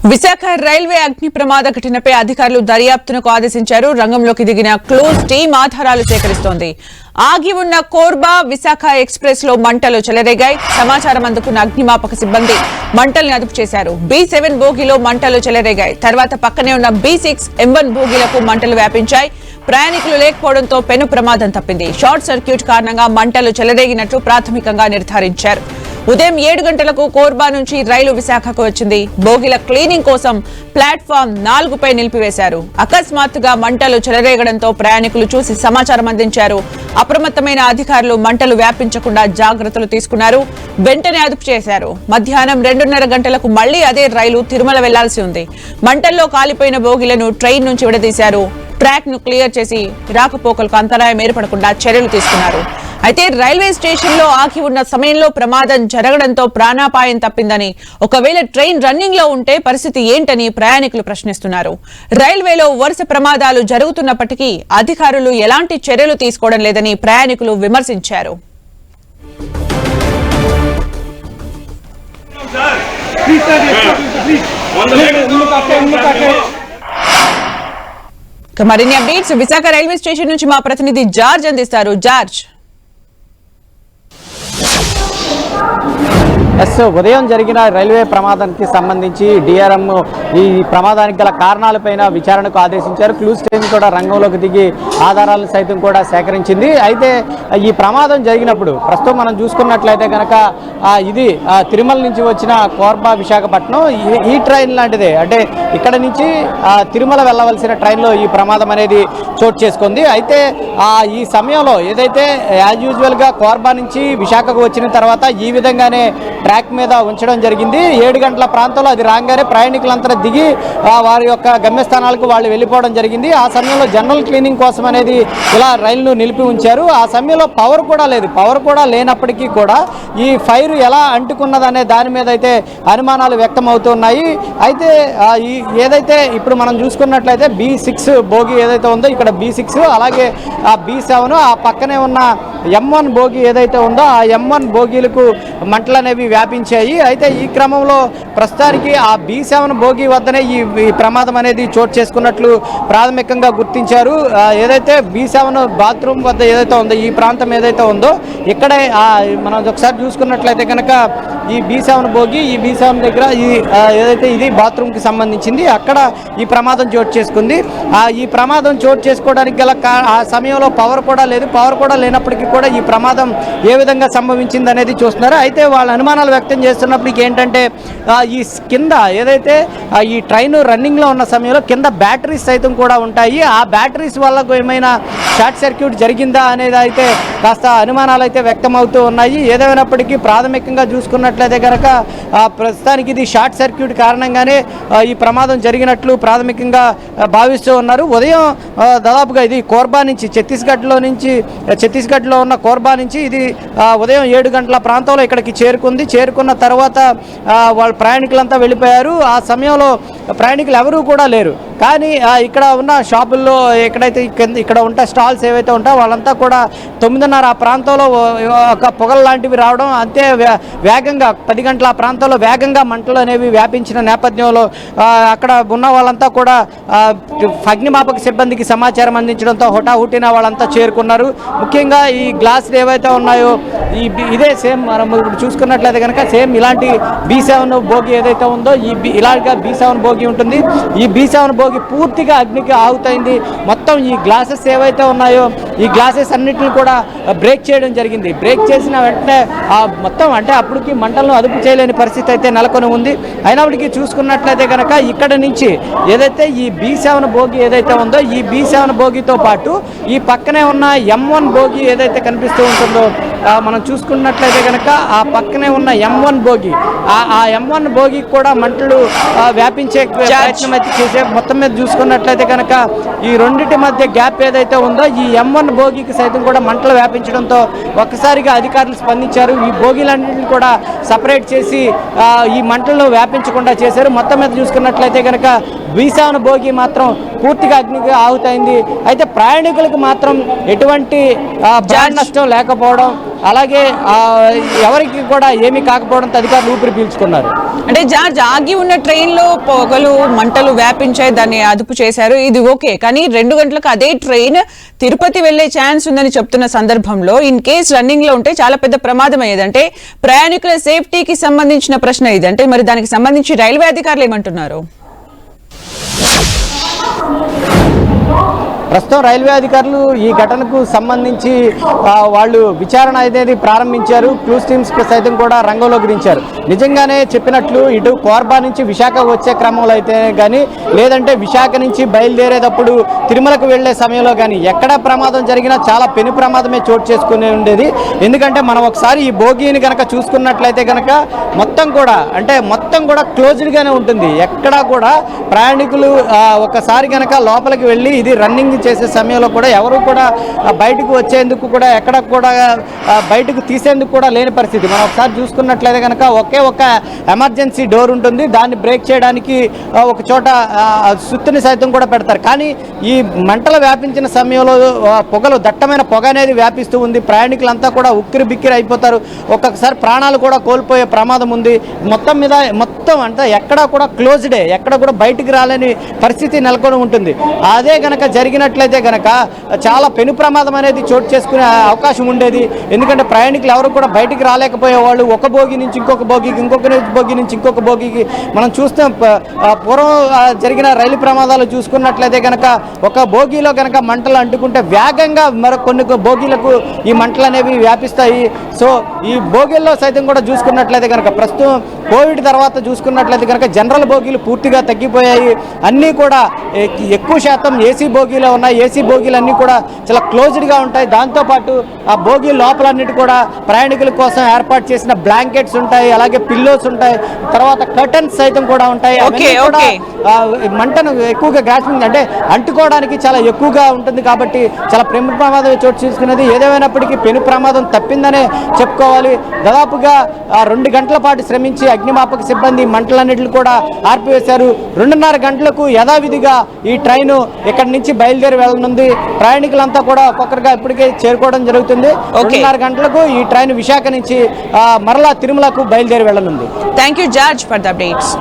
Visakha railway అగ్ని ప్రమాద ఘటనపై అధికారులు దర్యాప్తునకు ఆదేశించారు. రంగంలోకి దిగిన క్లోజ్ టీమ్ ఆధారాలు సేకరిస్తోంది. ఆగి ఉన్న కోర్బా విశాఖ ఎక్స్ప్రెస్ లో మంటలు చెలరేగాయి. సమాచారం అందుకున్న అగ్నిమాపక సిబ్బంది మంటల్ని అదుపు చేశారు. B7 బోగిలో మంటలు చెలరేగాయి. తర్వాత పక్కనే ఉన్న B6, M1 బోగిలకు మంటలు వ్యాపించాయి. ప్రయాణికులు లేకపోవడంతో పెను ప్రమాదం తప్పింది. షార్ట్ సర్క్యూట్ కారణంగా మంటలు చెలరేగినట్లు ప్రాథమికంగా నిర్ధారించారు. ఉదయం 7 గంటలకు కోర్బా నుంచి రైలు విశాఖకు వచ్చింది. బోగిల క్లీనింగ్ కోసం ప్లాట్ఫామ్ 4పై నిలిపివేశారు. అకస్మాత్తుగా మంటలు చెలరేగడంతో ప్రయాణికులు చూసి సమాచారం అందించారు. అప్రమత్తమైన అధికారులు మంటలు వ్యాపించకుండా జాగ్రత్తలు తీసుకున్నారు. వెంటనే అదుపు చేశారు. మధ్యాహ్నం 2:30 గంటలకు మళ్లీ అదే రైలు తిరుమల వెళ్లాల్సి ఉంది. మంటల్లో కాలిపోయిన బోగిలను ట్రైన్ నుంచి విడదీశారు. ట్రాక్ ను క్లియర్ చేసి రాకపోకలకు అంతరాయం ఏర్పడకుండా చర్యలు తీసుకున్నారు. అయితే రైల్వే స్టేషన్ లో ఆగి ఉన్న సమయంలో ప్రమాదం జరగడంతో ప్రాణాపాయం తప్పిందని, ఒకవేళ ట్రైన్ రన్నింగ్ లో ఉంటే పరిస్థితి ఏంటని ప్రయాణికులు ప్రశ్నిస్తున్నారు. రైల్వేలో వరుస ప్రమాదాలు జరుగుతున్నప్పటికీ అధికారులు ఎలాంటి చర్యలు తీసుకోవడం లేదని ప్రయాణికులు విమర్శించారు. మరిన్ని అప్డేట్స్ విశాఖ రైల్వే స్టేషన్ నుంచి మా ప్రతినిధి జార్జ్ అందిస్తారు. జార్జ్, ఉదయం జరిగిన రైల్వే ప్రమాదానికి సంబంధించి డిఆర్ఎం ఈ ప్రమాదానికి గల కారణాలపైన విచారణకు ఆదేశించారు. క్లూస్ టీమ్ కూడా రంగంలోకి దిగి ఆధారాలను సైతం కూడా సేకరించింది. అయితే ఈ ప్రమాదం జరిగినప్పుడు ప్రస్తుతం మనం చూసుకున్నట్లయితే కనుక ఇది తిరుమల నుంచి వచ్చిన కోర్బా విశాఖపట్నం ఈ ట్రైన్ లాంటిదే. అంటే ఇక్కడ నుంచి తిరుమల వెళ్ళవలసిన ట్రైన్లో ఈ ప్రమాదం అనేది చోటు చేసుకుంది. అయితే ఈ సమయంలో ఏదైతే యాజ్ యూజువల్గా కోర్బా నుంచి విశాఖకు వచ్చిన తర్వాత ఈ విధంగానే ట్రాక్ మీద ఉంచడం జరిగింది. 7 గంటల ప్రాంతంలో అది రాగానే ప్రయాణికులంతా దిగి వారి యొక్క గమ్యస్థానాలకు వాళ్ళు వెళ్ళిపోవడం జరిగింది. ఆ సమయంలో జనరల్ క్లీనింగ్ కోసం అనేది ఇలా రైలును నిలిపి ఉంచారు. ఆ సమయంలో పవర్ కూడా లేదు. పవర్ కూడా లేనప్పటికీ కూడా ఈ ఫైర్ ఎలా అంటుకున్నదనే దాని మీద అయితే అనుమానాలు వ్యక్తం అవుతున్నాయి. అయితే ఏదైతే ఇప్పుడు మనం చూసుకున్నట్లయితే B6 బోగి ఏదైతే ఉందో ఇక్కడ B6, అలాగే B7, ఆ పక్కనే ఉన్న M1 బోగి ఏదైతే ఉందో ఆ M1 బోగీలకు మంటలు అనేవి వ్యాపించాయి. అయితే ఈ క్రమంలో ప్రస్తుతానికి ఆ B7 బోగి వద్దనే ఈ ప్రమాదం అనేది చోటు చేసుకున్నట్లు ప్రాథమికంగా గుర్తించారు. ఏదైతే B7 బాత్రూమ్ వద్ద ఏదైతే ఉందో ఈ ప్రాంతం ఏదైతే ఉందో ఇక్కడే మనం ఒకసారి చూసుకున్నట్లయితే కనుక ఈ B7 బోగి ఈ B7 దగ్గర ఏదైతే ఇది బాత్రూమ్కి సంబంధించింది అక్కడ ఈ ప్రమాదం చోటు చేసుకుంది. ఈ ప్రమాదం చోటు చేసుకోవడానికి గల ఆ సమయంలో పవర్ కూడా లేదు. పవర్ కూడా లేనప్పటికీ కూడా ఈ ప్రమాదం ఏ విధంగా సంభవించింది అనేది చూస్తున్నారు. అయితే వాళ్ళ అనుమానాలు వ్యక్తం చేస్తున్నప్పటికీ ఏంటంటే ఈ కింద ఏదైతే ఈ ట్రైన్ రన్నింగ్లో ఉన్న సమయంలో కింద బ్యాటరీస్ సైతం కూడా ఉంటాయి. ఆ బ్యాటరీస్ వల్ల ఏమైనా షార్ట్ సర్క్యూట్ జరిగిందా అనేది అయితే కాస్త అనుమానాలు అయితే వ్యక్తం అవుతూ ఉన్నాయి. ఏదైనప్పటికీ ప్రాథమికంగా చూసుకున్నట్లయితే కనుక ప్రస్తుతానికి ఇది షార్ట్ సర్క్యూట్ కారణంగానే ఈ ప్రమాదం జరిగినట్లు ప్రాథమికంగా భావిస్తూ ఉన్నారు. ఉదయం దాదాపుగా ఇది కోర్బా నుంచి ఛత్తీస్గఢ్లో ఉన్న కోర్బా నుంచి ఇది ఉదయం 7 గంటల ప్రాంతంలో ఇక్కడికి చేరుకున్న తర్వాత వాళ్ళ ప్రయాణికులంతా వెళ్ళిపోయారు. ఆ సమయంలో ప్రయాణికులు ఎవరూ కూడా లేరు. కానీ ఇక్కడ ఉన్న షాపుల్లో ఎక్కడైతే ఇక్కడ ఉంటే స్టాల్స్ ఏవైతే ఉంటాయో వాళ్ళంతా కూడా 9:30 ఆ ప్రాంతంలో ఒక పొగలు లాంటివి రావడం, అంతే వేగంగా 10 గంటల ఆ ప్రాంతంలో వేగంగా మంటలు అనేవి వ్యాపించిన నేపథ్యంలో అక్కడ ఉన్న వాళ్ళంతా కూడా అగ్నిమాపక సిబ్బందికి సమాచారం అందించడంతో హుటాహుటిన వాళ్ళంతా చేరుకున్నారు. ముఖ్యంగా ఈ గ్లాసులు ఏవైతే ఉన్నాయో ఇదే సేమ్ మనం ఇప్పుడు చూసుకున్నట్లయితే కనుక సేమ్ ఇలాంటి B7 బోగి ఏదైతే ఉందో ఇలాగా B7 బోగి ఉంటుంది. ఈ B7 బోగి పూర్తిగా అగ్నికి ఆహుతైంది. మొత్తం ఈ గ్లాసెస్ ఏవైతే ఉన్నాయో ఈ గ్లాసెస్ అన్నిటిని కూడా బ్రేక్ చేయడం జరిగింది. బ్రేక్ చేసిన వెంటనే మొత్తం అంటే అప్పటికి మంటలను అదుపు చేయలేని పరిస్థితి అయితే నెలకొని ఉంది. అయినప్పటికీ చూసుకున్నట్లయితే కనుక ఇక్కడ నుంచి ఏదైతే ఈ B7 బోగి ఏదైతే ఉందో ఈ B7 బోగితో పాటు ఈ పక్కనే ఉన్న M1 బోగి ఏదైతే కనిపిస్తూ ఉంటుందో మనం చూసుకున్నట్లయితే కనుక ఆ పక్కనే ఉన్న M1 బోగి ఆ M1 బోగికి కూడా మంటలు వ్యాపించే ప్రయత్నం అయితే చేసే మొత్తం మీద చూసుకున్నట్లయితే కనుక ఈ రెండింటి మధ్య గ్యాప్ ఏదైతే ఉందో ఈ M1 బోగికి సైతం కూడా మంటలు వ్యాపించడంతో ఒక్కసారిగా అధికారులు స్పందించారు. ఈ బోగీలన్నింటినీ కూడా సపరేట్ చేసి ఈ మంటలను వ్యాపించకుండా చేశారు. మొత్తం మీద చూసుకున్నట్లయితే కనుక B7 బోగి మాత్రం పూర్తిగా అగ్నికి ఆహుతైంది. అయితే ప్రయాణికులకు మాత్రం ఎటువంటి ప్రాణ నష్టం లేకపోవడం, అలాగే ఎవరికి కూడా ఏమీ కాకపోవడంతో అధికారులు ఊపిరి పీల్చుకున్నారు. అంటే జార్జ్, ఆగి ఉన్న ట్రైన్ లో పొగలు మంటలు వ్యాపించాయి, దాన్ని అదుపు చేశారు, ఇది ఓకే. కానీ 2 గంటలకు అదే ట్రైన్ తిరుపతి వెళ్లే ఛాన్స్ ఉందని చెప్తున్న సందర్భంలో ఇన్ కేస్ రన్నింగ్ లో ఉంటే చాలా పెద్ద ప్రమాదం అయ్యేది. అంటే ప్రయాణికుల సేఫ్టీకి సంబంధించిన ప్రశ్న ఇది. అంటే మరి దానికి సంబంధించి రైల్వే అధికారులు ఏమంటున్నారు? ప్రస్తుతం రైల్వే అధికారులు ఈ ఘటనకు సంబంధించి వాళ్ళు విచారణ అనేది ప్రారంభించారు. క్లూస్ టీమ్స్ సైతం కూడా రంగంలోకి దించారు. నిజంగానే చెప్పినట్లు ఇటు కోర్బా నుంచి విశాఖ వచ్చే క్రమంలో అయితే కానీ, లేదంటే విశాఖ నుంచి బయలుదేరేటప్పుడు తిరుమలకు వెళ్లే సమయంలో కానీ ఎక్కడ ప్రమాదం జరిగినా చాలా పెను ప్రమాదమే చోటు చేసుకుని ఉండేది. ఎందుకంటే మనం ఒకసారి ఈ బోగీని కనుక చూసుకున్నట్లయితే కనుక మొత్తం కూడా క్లోజ్డ్గానే ఉంటుంది. ఎక్కడా కూడా ప్రయాణికులు ఒకసారి కనుక లోపలికి వెళ్ళి ఇది రన్నింగ్ చేసే సమయంలో కూడా ఎవరు కూడా బయటకు వచ్చేందుకు కూడా ఎక్కడ కూడా బయటకు తీసేందుకు కూడా లేని పరిస్థితి. మనం ఒకసారి చూసుకున్నట్లయితే కనుక ఒకే ఒక ఎమర్జెన్సీ డోర్ ఉంటుంది. దాన్ని బ్రేక్ చేయడానికి ఒక చోట సుత్తిని సైతం కూడా పెడతారు. కానీ ఈ మంటలు వ్యాపించిన సమయంలో దట్టమైన పొగ అనేది వ్యాపిస్తూ ఉంది. ప్రయాణికులంతా కూడా ఉక్కిరి బిక్కిరి అయిపోతారు. ఒక్కొక్కసారి ప్రాణాలు కూడా కోల్పోయే ప్రమాదం ఉంది. మొత్తం అంటే ఎక్కడా కూడా క్లోజ్డే, ఎక్కడ కూడా బయటికి రాలేని పరిస్థితి నెలకొని ఉంటుంది. అదే కనుక జరిగినట్లయితే కనుక చాలా పెను ప్రమాదం అనేది చోటు చేసుకునే అవకాశం ఉండేది. ఎందుకంటే ప్రయాణికులు ఎవరు కూడా బయటికి రాలేకపోయేవాళ్ళు. ఒక బోగి నుంచి ఇంకొక బోగికి, ఇంకొక బోగి నుంచి ఇంకొక బోగికి. మనం చూస్తే పూర్వం జరిగిన రైలు ప్రమాదాలు చూసుకున్నట్లయితే కనుక ఒక బోగిలో కనుక మంటలు అంటుకుంటే వేగంగా కొన్ని బోగీలకు ఈ మంటలు అనేవి వ్యాపిస్తాయి. సో ఈ బోగీల్లో సైతం కూడా చూసుకున్నట్లయితే కనుక ప్రస్తుతం కోవిడ్ తర్వాత చూసుకున్నట్లయితే కనుక జనరల్ బోగీలు పూర్తిగా తగ్గిపోయాయి. అన్నీ కూడా ఎక్కువ శాతం ఏసీ బోగీలో ఉన్నాయి. ఏసీ బోగీలు అన్నీ కూడా చాలా క్లోజ్డ్గా ఉంటాయి. దాంతోపాటు ఆ బోగీ లోపలన్నిటి కూడా ప్రయాణికుల కోసం ఏర్పాటు చేసిన బ్లాంకెట్స్ ఉంటాయి, అలాగే పిల్లోస్ ఉంటాయి, తర్వాత కర్టన్స్ సైతం కూడా ఉంటాయి. మంటను ఎక్కువగా గ్యాసింగ్ అంటే అంటుకోవడానికి చాలా ఎక్కువగా ఉంటుంది కాబట్టి చాలా ప్రమాదం చోటు చేసుకున్నది. ఏదేమైనప్పటికీ పెను ప్రమాదం తప్పిందనే చెప్పుకోవాలి. దాదాపుగా 2 గంటల పాటు శ్రమించి అగ్నిమాపక సిబ్బంది మంటలన్నింటిని కూడా ఆర్పివేశారు. 2:30 గంటలకు యథావిధిగా ఈ ట్రైను ఇక్కడి నుంచి బయలుదేరి వెళ్ళనుంది. ప్రయాణికులంతా కూడా ఒక్కొక్కరిగా ఇప్పటికే చేరుకోవడం జరుగుతుంది. 2:30 గంటలకు ఈ ట్రైన్ విశాఖ నుంచి మరలా తిరుమలకు బయలుదేరి వెళ్ళనుంది. Thank you George for the updates.